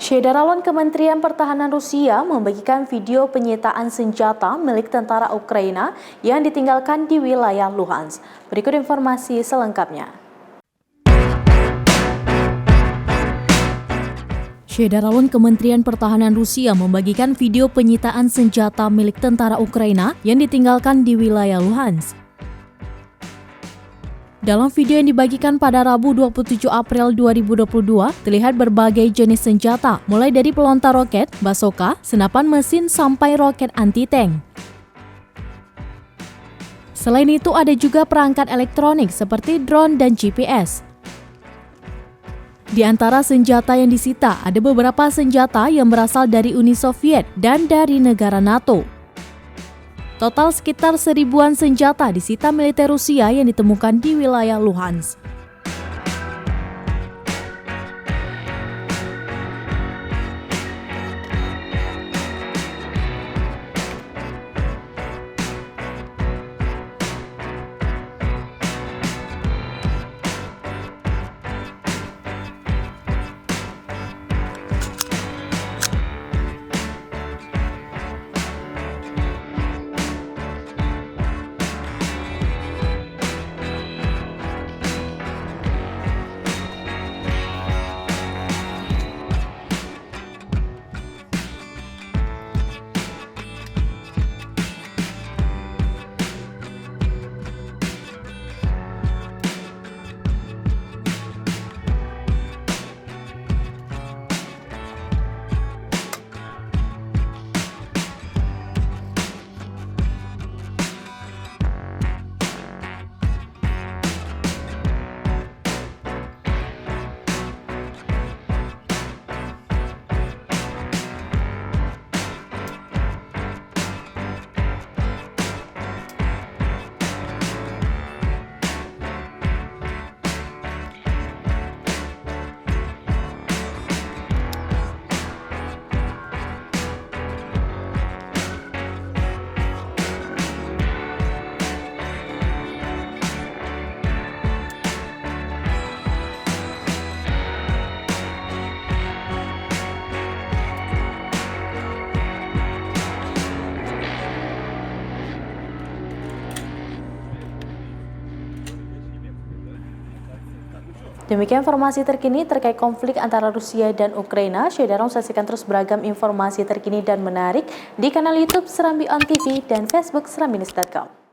Syederalon Kementerian Pertahanan Rusia membagikan video penyitaan senjata milik tentara Ukraina yang ditinggalkan di wilayah Luhansk. Berikut informasi selengkapnya. Syederalon Kementerian Pertahanan Rusia membagikan video penyitaan senjata milik tentara Ukraina yang ditinggalkan di wilayah Luhansk. Dalam video yang dibagikan pada Rabu 27 April 2022, terlihat berbagai jenis senjata, mulai dari pelontar roket, bazooka, senapan mesin, sampai roket anti-tank. Selain itu, ada juga perangkat elektronik seperti drone dan GPS. Di antara senjata yang disita, ada beberapa senjata yang berasal dari Uni Soviet dan dari negara NATO. Total sekitar 1000-an senjata disita militer Rusia yang ditemukan di wilayah Luhansk. Demikian informasi terkini terkait konflik antara Rusia dan Ukraina. Syederalon saksikan terus beragam informasi terkini dan menarik di kanal YouTube Serambi On TV dan Facebook serambinews.com.